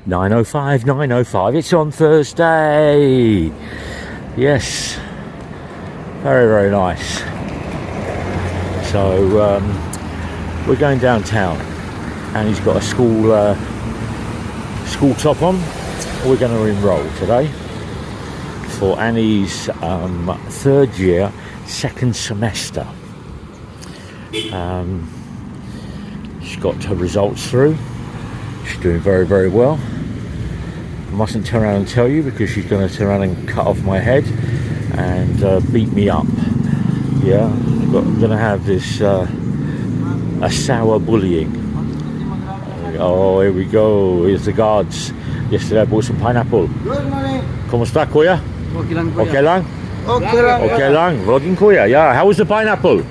9:05, 9:05. It's on Thursday. Yes. Very, very nice. So we're going downtown, and he's got a school top on. We're going to enroll today for Annie's third year, second semester. She's got her results through. She's doing very, very well. I mustn't turn around and tell you, because she's going to turn around and cut off my head and beat me up. Yeah, I'm going to have this a sour bullying. Oh, here we go. Here's the guards. Yesterday I bought some pineapple. Good morning. ¿Cómo está, kuya? Okay lang, kuya. Okay lang? Okay lang. Okay lang. Vlogging, kuya. Yeah. How was the pineapple?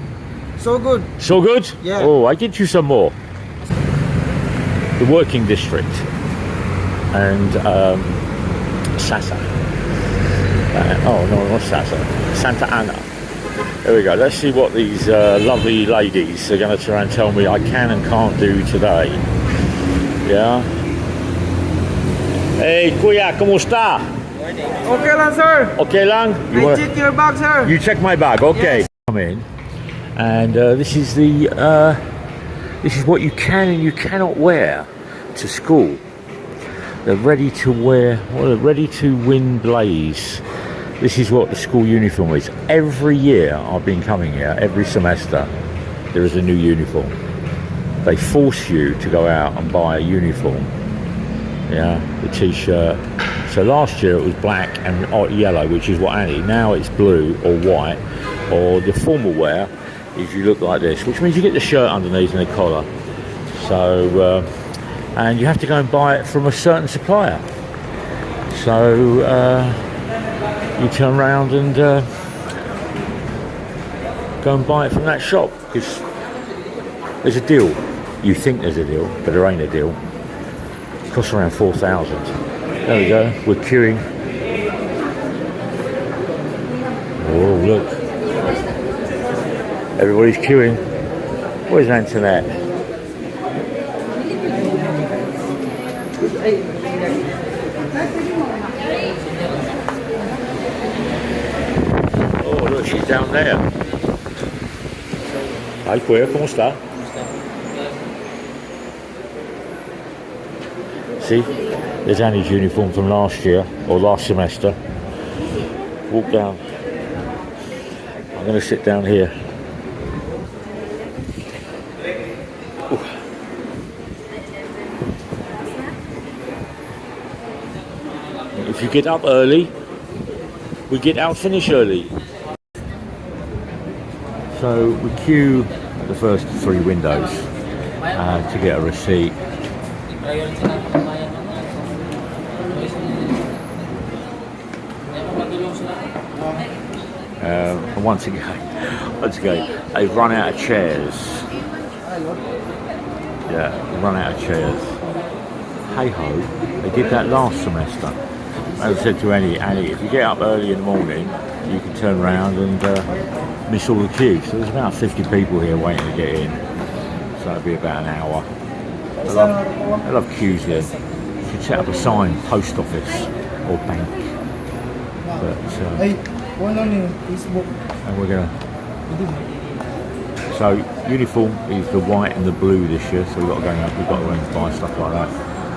So good. So good? Yeah. Oh, I get you some more. The working district and Sasa. Oh no, not Sasa. Santa Ana. There we go. Let's see what these lovely ladies are going to try and tell me I can and can't do today. Yeah. Hey, kuya, ¿cómo está? Okay lang, sir. Okay lang? I check your bag, sir. You check my bag, okay. Yes. Come in, and this is the this is what you can and you cannot wear to school. They're ready to wear, well, they're ready to win blaze. This is what the school uniform is. Every year I've been coming here, every semester, there is a new uniform. They force you to go out and buy a uniform. Yeah, the t-shirt. So last year it was black and yellow, which is what Annie. Now it's blue or white, or the formal wear is you look like this, which means you get the shirt underneath and the collar. So, and you have to go and buy it from a certain supplier. So you turn around and go and buy it from that shop, because there's a deal. You think there's a deal, but there ain't a deal. It costs around 4,000. There we go, we're queuing. Oh, look. Everybody's queuing. Where's Antoinette? Oh, look, she's down there. Hi, Queer, ¿cómo está? See, there's Annie's uniform from last year, or last semester. Walk down. I'm going to sit down here. Ooh. If you get up early, we get out finish early. So we queue at the first 3 windows to get a receipt. Once again, they've run out of chairs. Yeah, they've run out of chairs. Hey ho, they did that last semester. As I said to Annie, if you get up early in the morning, you can turn around and miss all the queues. So there's about 50 people here waiting to get in. So it'll be about an hour. I love queues here. You can set up a sign, post office or bank. But and we're gonna. So uniform is the white and the blue this year. So we've got to go and buy stuff like that.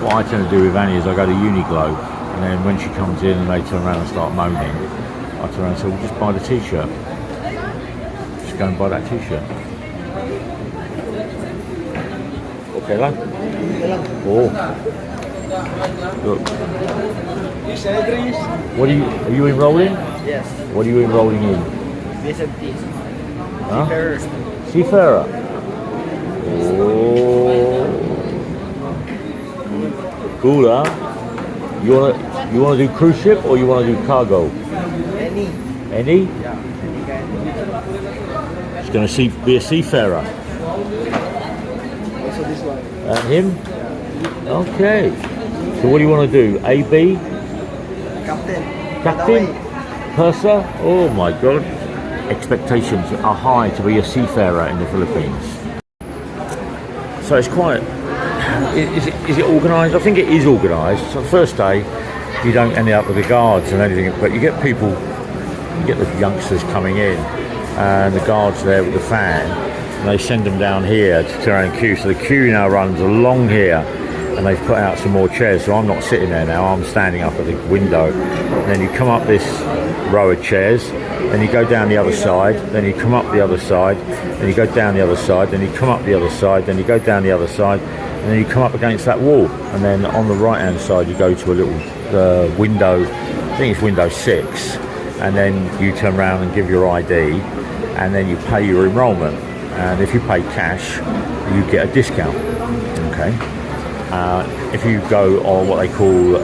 What I tend to do with Annie is I go to Uniqlo, and then when she comes in and they turn around and start moaning, I turn around and say, well, just buy the t-shirt. Just go and buy that t-shirt. Okay, lad? Oh. Look. What are you enrolling? Yes. What are you enrolling in? BSMT. Huh? Seafarer. Seafarer. Oh. Cool, huh? You wanna do cruise ship or you wanna do cargo? Any? Any? Yeah. Any kind. It's gonna be a seafarer. Also this one. And him? Okay. So what do you want to do? A, B? Captain. Captain? Purser? Oh my God. Expectations are high to be a seafarer in the Philippines. So it's quite is it organised? I think it is organised. So the first day, you don't end up with the guards and anything, but you get people, you get the youngsters coming in, and the guards there with the fan, and they send them down here to turn around and queue. So the queue now runs along here, and they've put out some more chairs. So I'm not sitting there now, I'm standing up at the window. And then you come up this row of chairs, then you go down the other side, then you come up the other side, then you go down the other side, then you come up the other side, then you go down the other side, and then you come up against that wall. And then on the right hand side you go to a little window, I think it's window 6, and then you turn around and give your ID, and then you pay your enrolment. And if you pay cash, you get a discount. Okay. If you go on what they call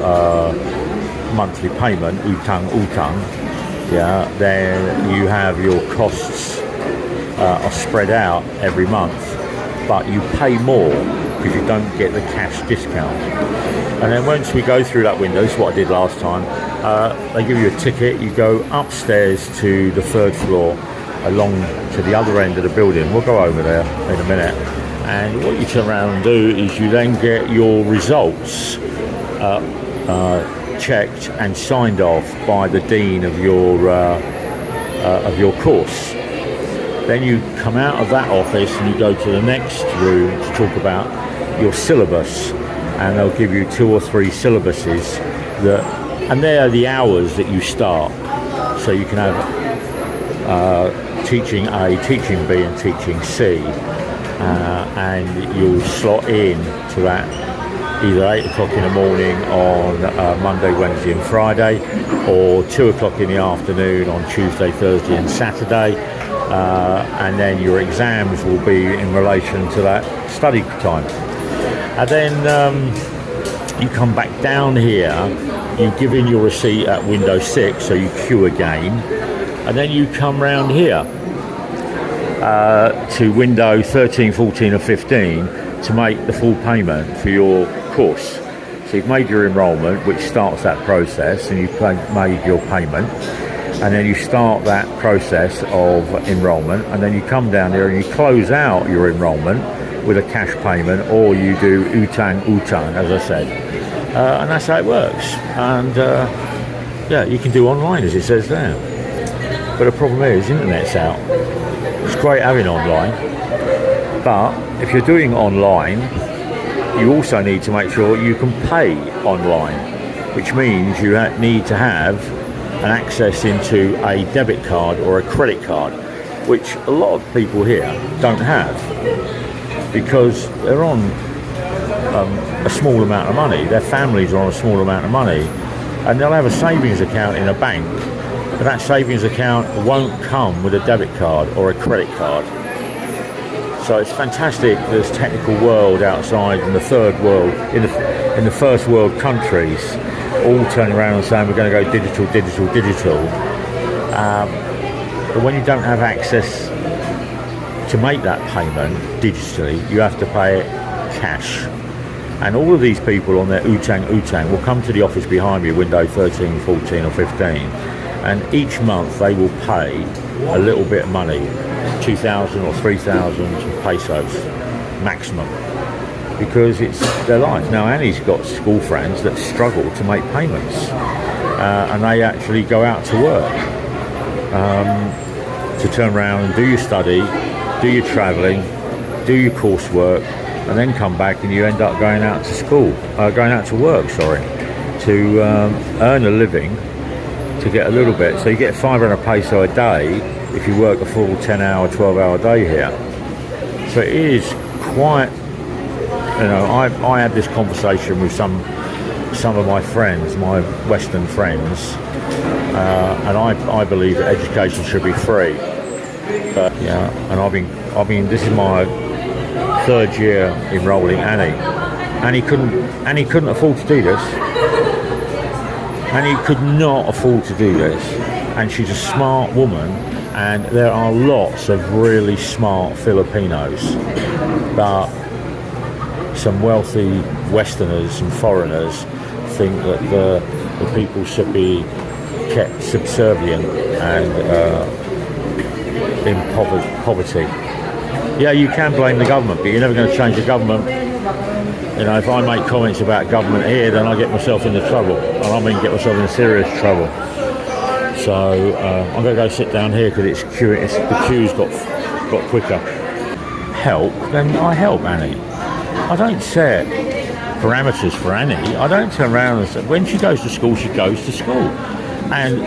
monthly payment, utang, yeah, then you have your costs are spread out every month, but you pay more because you don't get the cash discount. And then once we go through that window, this is what I did last time, they give you a ticket, you go upstairs to the 3rd floor along to the other end of the building. We'll go over there in a minute. And what you turn around and do is you then get your results checked and signed off by the dean of your course. Then you come out of that office and you go to the next room to talk about your syllabus, and they'll give you 2 or 3 syllabuses and they are the hours that you start. So you can have teaching A, teaching B and teaching C, and you'll slot in to that either 8 o'clock in the morning on Monday, Wednesday and Friday, or 2 o'clock in the afternoon on Tuesday, Thursday and Saturday, and then your exams will be in relation to that study time. And then you come back down here, you give in your receipt at window 6, so you queue again, and then you come round here to window 13, 14 or 15 to make the full payment for your course. So you've made your enrolment, which starts that process, and you've made your payment, and then you start that process of enrolment, and then you come down here and you close out your enrolment with a cash payment, or you do utang, as I said, and that's how it works. And yeah, you can do online as it says there, but the problem is internet's out. It's great having online, but if you're doing online, you also need to make sure you can pay online, which means you need to have an access into a debit card or a credit card, which a lot of people here don't have because they're on a small amount of money. Their families are on a small amount of money, and they'll have a savings account in a bank, but that savings account won't come with a debit card or a credit card. So it's fantastic, this technical world outside in the third world, in the first world countries, all turn around and saying we're going to go digital. But when you don't have access to make that payment digitally, you have to pay it cash. And all of these people on their utang will come to the office behind me, window 13, 14 or 15, and each month they will pay a little bit of money, 2,000 or 3,000 pesos maximum, because it's their life. Now Annie's got school friends that struggle to make payments, and they actually go out to work to turn around and do your study, do your travelling, do your coursework, and then come back and you end up going out to work, to earn a living, to get a little bit. So you get 500 peso a day if you work a full 10-hour, 12-hour day here. So it is quite, I had this conversation with some of my friends, my Western friends, and I believe that education should be free. But yeah, and I've been. This is my third year enrolling Annie. Annie couldn't afford to do this. Annie could not afford to do this, and she's a smart woman. And there are lots of really smart Filipinos, but some wealthy Westerners and foreigners think that the people should be kept subservient and in poverty. Yeah, you can blame the government, but you're never going to change the government. You know, if I make comments about government here, then I get myself into trouble. And I mean get myself in serious trouble. So I'm going to go sit down here because the queue's got quicker. Help, then I help Annie. I don't set parameters for Annie. I don't turn around and say, when she goes to school, she goes to school. And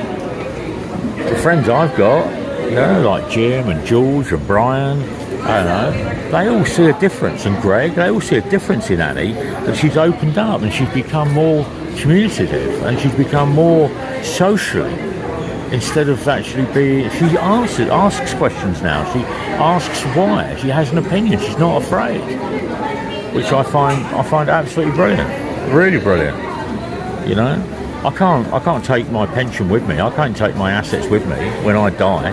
the friends I've got, you know, like Jim and George and Brian, I don't know, they all see a difference. And Greg, they all see a difference in Annie, that she's opened up and she's become more communicative and she's become more social. Instead of actually she asks questions now. She asks why. She has an opinion. She's not afraid, which I find absolutely brilliant, really brilliant. You know, I can't take my pension with me. I can't take my assets with me when I die.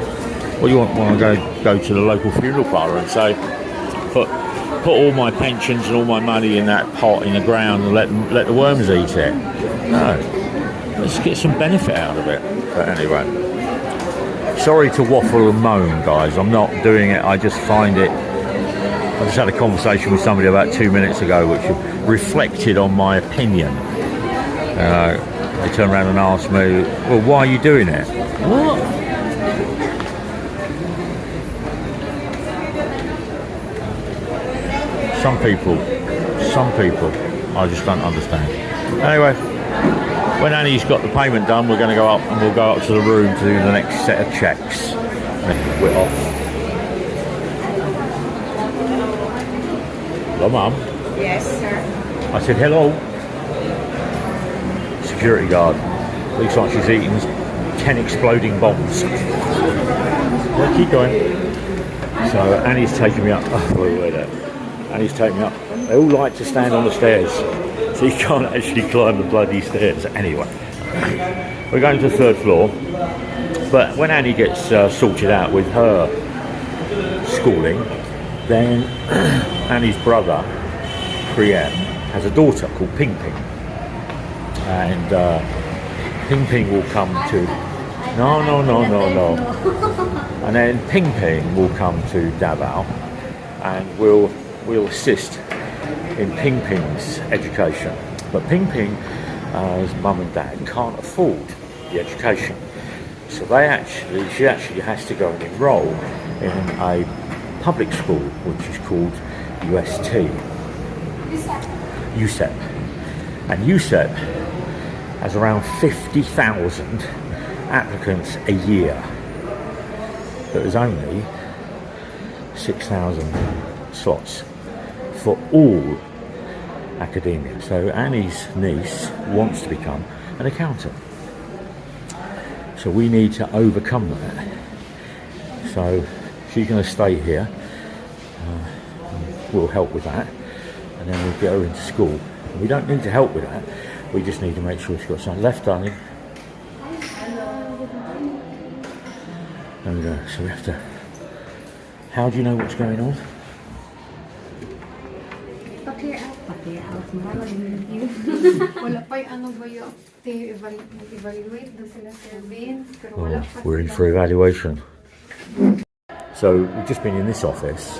Well, you want to go to the local funeral parlour and say, put all my pensions and all my money in that pot in the ground and let the worms eat it? No. Let's get some benefit out of it. But anyway, sorry to waffle and moan, guys. I'm not doing it. I just find it. I just had a conversation with somebody about 2 minutes ago, which reflected on my opinion. They turned around and asked me, "Well, why are you doing it?" What? Some people, I just don't understand. Anyway. When Annie's got the payment done, we're going to go up and we'll go up to the room to do the next set of checks. And we're off. Hello, Mum. Yes, sir. I said hello. Security guard. Looks like she's eating 10 exploding bombs. Yeah, keep going. So Annie's taking me up. Oh, wait there. Annie's taking me up. They all like to stand on the stairs. So you can't actually climb the bloody stairs. Anyway, we're going to the 3rd floor. But when Annie gets sorted out with her schooling, then Annie's brother, Priyam, has a daughter called Ping Ping. And Ping Ping will come to... No. And then Ping Ping will come to Davao and we'll assist in Ping Ping's education. But Ping Ping's mum and dad can't afford the education. So she actually has to go and enroll in a public school, which is called USEP. And USEP has around 50,000 applicants a year. But there's only 6,000 slots for all academia. So Annie's niece wants to become an accountant. So we need to overcome that. So she's going to stay here. We'll help with that. And then we'll get her into school. And we don't need to help with that. We just need to make sure she's got something left, darling. And so we have to... How do you know what's going on? Pa-clear out mo. Wala pa yung ano ba yung evaluate doon sila surveillance pero wala pa We're in for evaluation. So we've just been in this office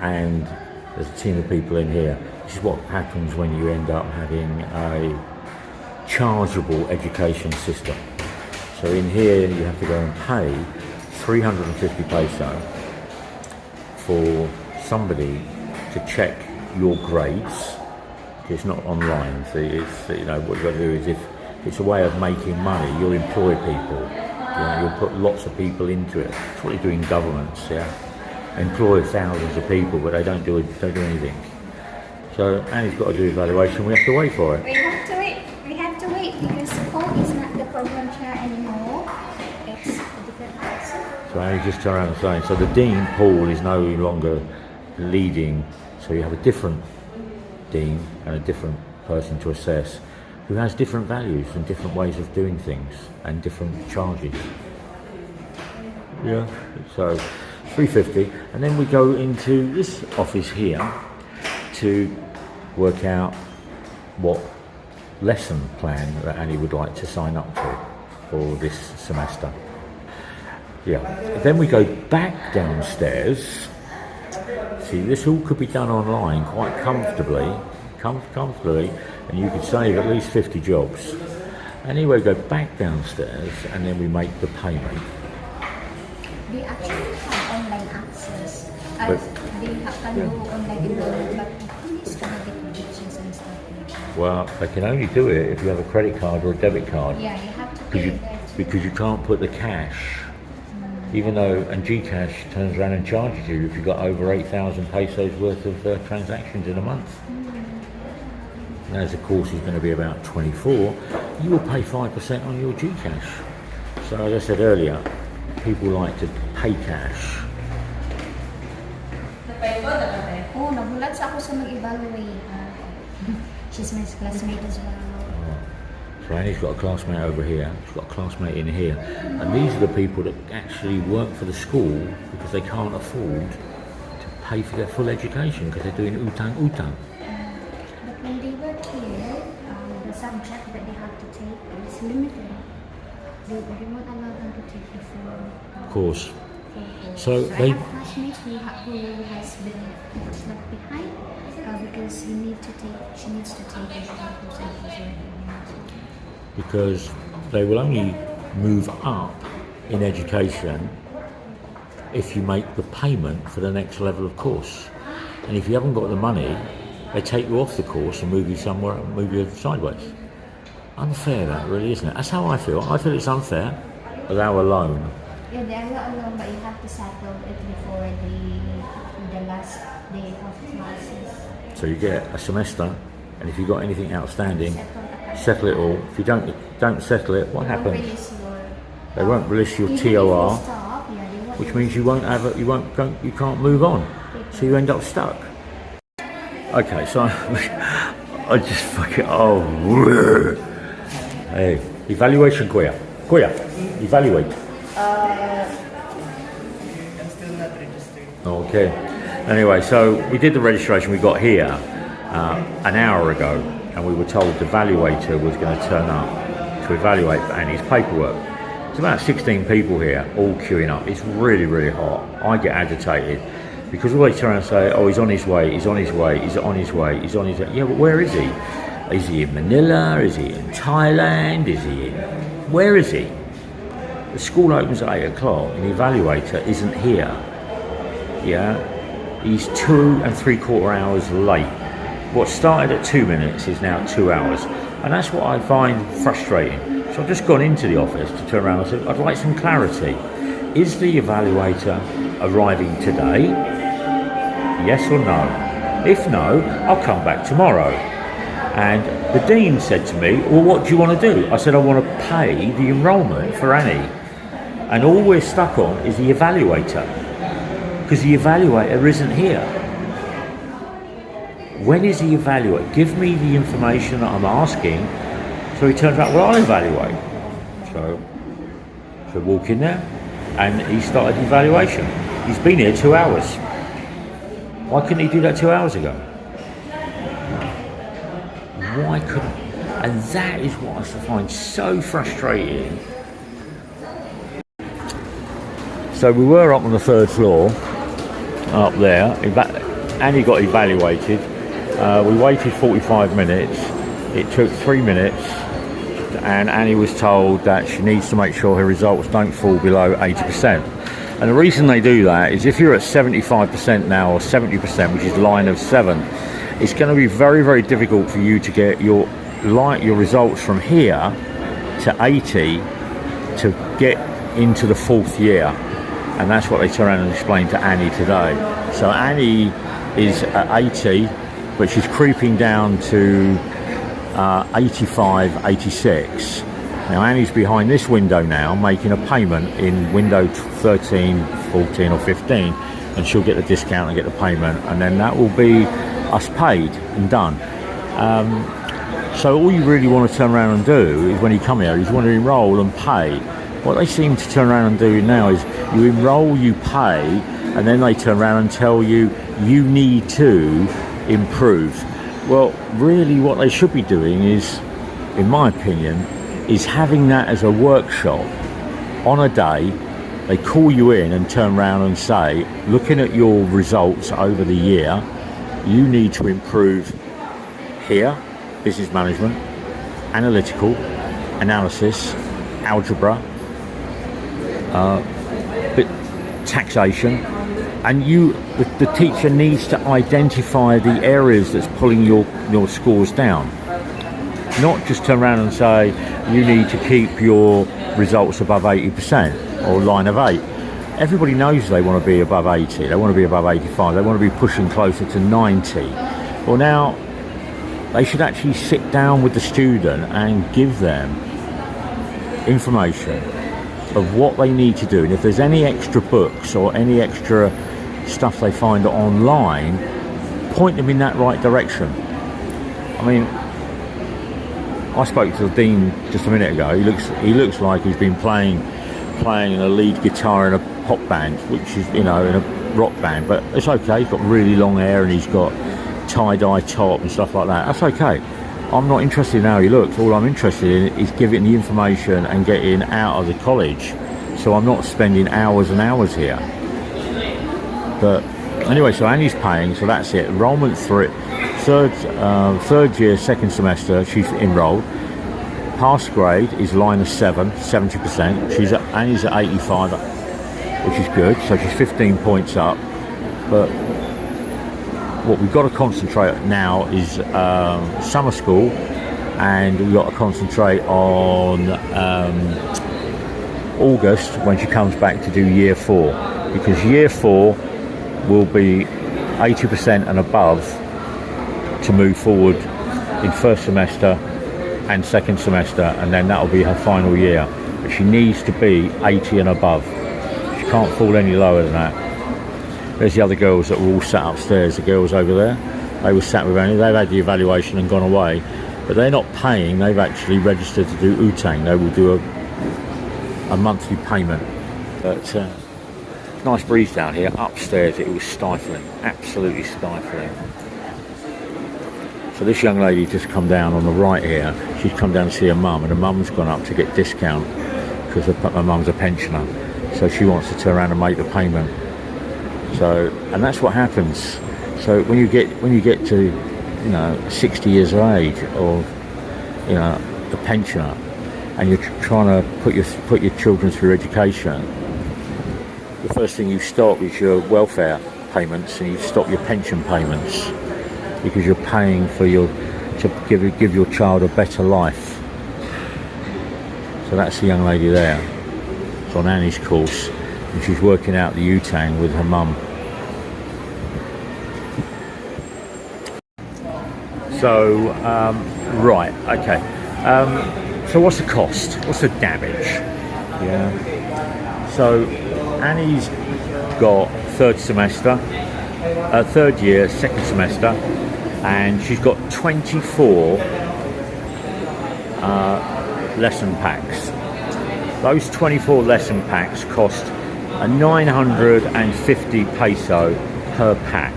and there's a team of people in here. This is what happens when you end up having a chargeable education system. So in here you have to go and pay 350 peso for somebody to check your grades. It's not online, so it's, you know, what you've got to do is, if it's a way of making money, you'll employ people. You know, you'll put lots of people into it. That's what you do in governments, yeah. Employ thousands of people, but they don't do anything. So Annie's got to do evaluation. We have to wait for it. We have to wait because Paul is not the program chair anymore. It's a different person. So Annie just turned around and saying, so the Dean, Paul, is no longer leading. So you have a different Dean and a different person to assess, who has different values and different ways of doing things and different charges. Yeah, so 350, and then we go into this office here to work out what lesson plan that Annie would like to sign up to for this semester. Yeah, then we go back downstairs. See, this all could be done online quite comfortably comfortably, and you could save at least 50 jobs. Anyway, go back downstairs, and then we make the payment. They actually have online access. But- They can do online enrollment, but who needs to have it predictions and stuff like that? Well, they can only do it if you have a credit card or a debit card. Yeah, you have to pay that. Because you can't put the cash, even though, and Gcash turns around and charges you if you've got over 8,000 pesos worth of transactions in a month. And as the course is going to be about 24, you will pay 5% on your Gcash. So as I said earlier, people like to pay cash. Oh, nagulat ako sa mag-evaluate. She's my classmate as well. So Annie's got a classmate over here, she's got a classmate in here, and these are the people that actually work for the school because they can't afford to pay for their full education because they're doing utang. But when they work here, the subject that they have to take is limited. They won't allow them to take the full Course. course. So I they, have classmates who has been left behind because she needs to take a course because they will only move up in education if you make the payment for the next level of course. And if you haven't got the money, they take you off the course and move you somewhere, move you sideways. Unfair, that really, isn't it? That's how I feel. I feel it's unfair. Allow a loan. Yeah, they allow a loan, but you have to settle it before the last day of classes. So you get a semester, and if you've got anything outstanding, settle it all. If you don't settle it, what happens? They won't release your TOR, which means you won't have you can't move on. So you end up stuck. Okay, so I just fucking hey, evaluation, Koya, evaluate. I'm still not registered. Okay. Anyway, so we did the registration. We got here an hour ago, and we were told the evaluator was going to turn up to evaluate Annie's paperwork. There's about 16 people here, all queuing up. It's really, really hot. I get agitated because all they turn around and say, "Oh, he's on his way. He's on his way. He's on his way. He's on his way." Yeah, but where is he? Is he in Manila? Is he in Thailand? Is he in? Where is he? The school opens at 8 o'clock, and the evaluator isn't here. Yeah. He's 2 3/4 hours late. What started at 2 minutes is now 2 hours. And that's what I find frustrating. So I've just gone into the office to turn around and say, I'd like some clarity. Is the evaluator arriving today? Yes or no? If no, I'll come back tomorrow. And the dean said to me, well, what do you want to do? I said, I want to pay the enrolment for Annie. And all we're stuck on is the evaluator. Because the evaluator isn't here. When is the evaluator? Give me the information that I'm asking. So he turns around, well, I'll evaluate. So walk in there, and he started the evaluation. He's been here 2 hours. Why couldn't he do that 2 hours ago? Why couldn't? And that is what I find so frustrating. So we were up on the 3rd floor, up there. Annie got evaluated. We waited 45 minutes. It took 3 minutes, and Annie was told that she needs to make sure her results don't fall below 80%. And the reason they do that is if you're at 75% now, or 70%, which is line of 7, it's going to be very, very difficult for you to get your results from here to 80 to get into the 4th year. And that's what they turn around and explain to Annie today. So Annie is at 80, but she's creeping down to 85, 86. Now Annie's behind this window now, making a payment in window 13, 14 or 15, and she'll get the discount and get the payment, and then that will be us paid and done. So all you really want to turn around and do is when you come here, is you want to enroll and pay. What they seem to turn around and do now is you enroll, you pay, and then they turn around and tell you you need to improve. Well, really what they should be doing is, in my opinion, is having that as a workshop on a day. They call you in and turn around and say, looking at your results over the year, you need to improve here, business management, analytical, analysis, algebra, but taxation, and the teacher needs to identify the areas that's pulling your scores down. Not just turn around and say you need to keep your results above 80% or line of 8. Everybody knows they want to be above 80, they want to be above 85, they want to be pushing closer to 90. Well, now they should actually sit down with the student and give them information of what they need to do, and if there's any extra books or any extra stuff they find online, point them in that right direction. I mean, I spoke to the dean just a minute ago. He looks like he's been playing a lead guitar in a pop band, which is, in a rock band, but it's okay. He's got really long hair and he's got tie-dye top and stuff like that. That's okay. I'm not interested in how he looks. All I'm interested in is giving the information and getting out of the college, so I'm not spending hours and hours here. But anyway, so Annie's paying, so that's it. Enrollment third year, second semester, she's enrolled. Pass grade is line of 70%. Annie's at 85, which is good, so she's 15 points up. But what we've got to concentrate now is summer school, and we've got to concentrate on August when she comes back to do year 4, because year 4 will be 80% and above to move forward in first semester and second semester, and then that'll be her final year. But she needs to be 80 and above. She can't fall any lower than that. There's the other girls that were all sat upstairs, the girls over there. They were sat with Annie. They've had the evaluation and gone away, but they're not paying. They've actually registered to do Utang. They will do a monthly payment. But nice breeze down here. Upstairs it was stifling, absolutely stifling. So this young lady just come down on the right here. She's come down to see her mum, and her mum's gone up to get discount because her mum's a pensioner. So she wants to turn around and make the payment. So, and that's what happens. So when you get to 60 years of age, or a pensioner, and you're trying to put your children through education, the first thing you stop is your welfare payments, and you stop your pension payments, because you're paying for to give your child a better life. So that's the young lady there. It's on Annie's course, and she's working out the Utang with her mum. So right, okay. So what's the cost? What's the damage? Yeah. So Annie's got third year, second semester, and she's got 24 lesson packs. Those 24 lesson packs cost 950 peso per pack.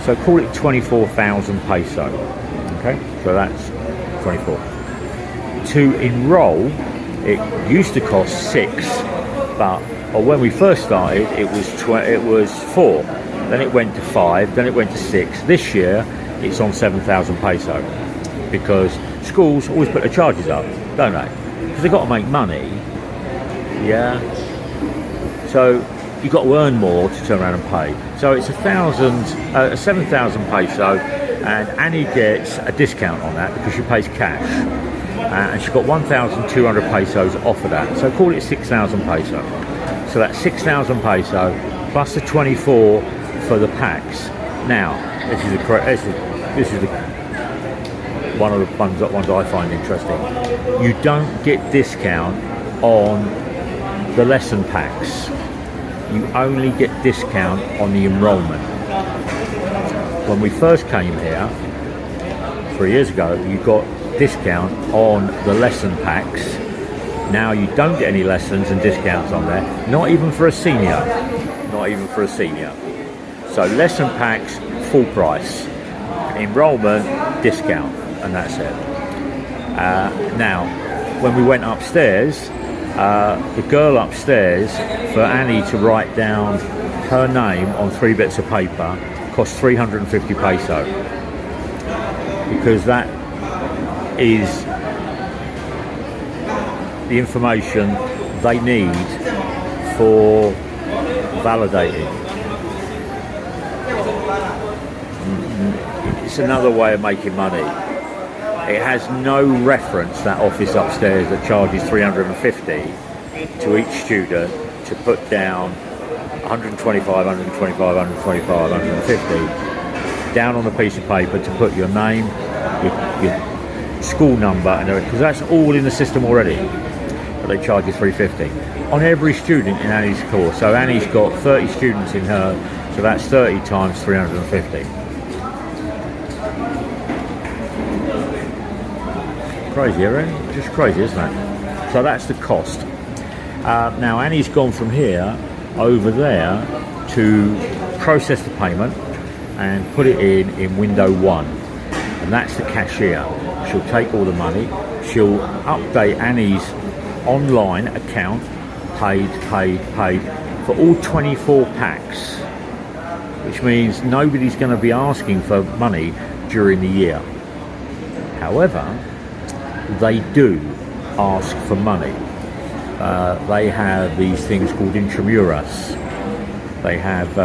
So call it 24,000 peso. Okay, so that's 24. To enroll, it used to cost 6, but when we first started, it was 4. Then it went to 5. Then it went to 6. This year, it's on 7,000 peso, because schools always put their charges up, don't they? Because they've got to make money. Yeah. So you've got to earn more to turn around and pay. So it's 7,000 peso, and Annie gets a discount on that because she pays cash, and she got 1,200 pesos off of that. So call it 6,000 peso. So that's 6,000 peso plus the 24 for the packs. Now, this is one of the ones I find interesting. You don't get discount on the lesson packs. You only get discount on the enrollment. When we first came here 3 years ago, you got discount on the lesson packs. Now you don't get any lessons and discounts on there, not even for a senior. Not even for a senior. So lesson packs, full price. Enrollment, discount, and that's it. Now, when we went upstairs, the girl upstairs, for Annie to write down her name on 3 bits of paper, cost 350 peso. because that is the information they need for validating. It's another way of making money. It has no reference, that office upstairs that charges $350 to each student to put down 125, 125, 125, 150 down on a piece of paper to put your name, your school number, and everything, because that's all in the system already. But they charge you $350 on every student in Annie's course. So Annie's got 30 students in her, so that's 30 times 350. Crazy, right? Just crazy, isn't it? So that's the cost. Now Annie's gone from here over there to process the payment and put it in window 1, and that's the cashier. She'll take all the money, she'll update Annie's online account, paid for all 24 packs, which means nobody's going to be asking for money during the year. However, they do ask for money. They have these things called intramuros. They have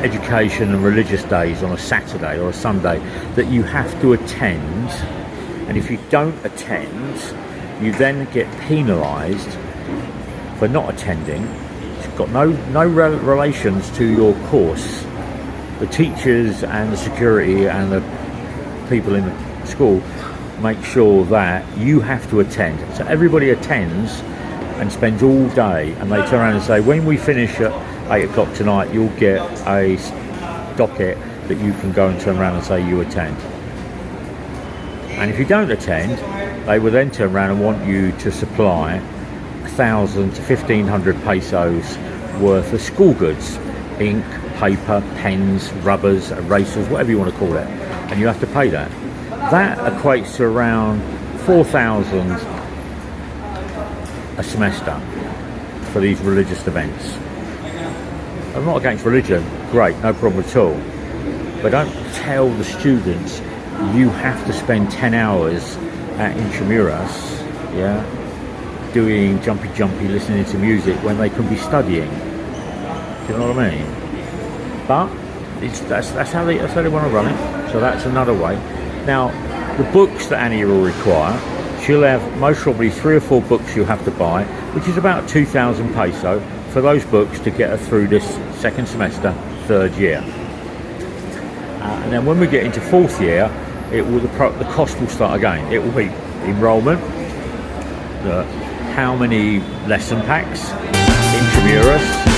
education and religious days on a Saturday or a Sunday that you have to attend, and if you don't attend, you then get penalised for not attending. It's got no relations to your course. The teachers and the security and the people in the school make sure that you have to attend. So everybody attends and spends all day, and they turn around and say, when we finish at 8 o'clock tonight, you'll get a docket that you can go and turn around and say you attend. And if you don't attend, they will then turn around and want you to supply 1,000 to 1,500 pesos worth of school goods: ink, paper, pens, rubbers, erasers, whatever you want to call it, and you have to pay that. That equates to around 4,000 a semester for these religious events. I'm not against religion, great, no problem at all. But don't tell the students you have to spend 10 hours at Intramuros, yeah, doing jumpy, listening to music when they can be studying. Do you know what I mean? But that's how they want to run it. So that's another way. Now, the books that Annie will require, she'll have most probably 3 or 4 books you'll have to buy, which is about 2,000 peso for those books to get her through this second semester, 3rd year. And then when we get into 4th year, the cost will start again. It will be enrolment, how many lesson packs, intramuros,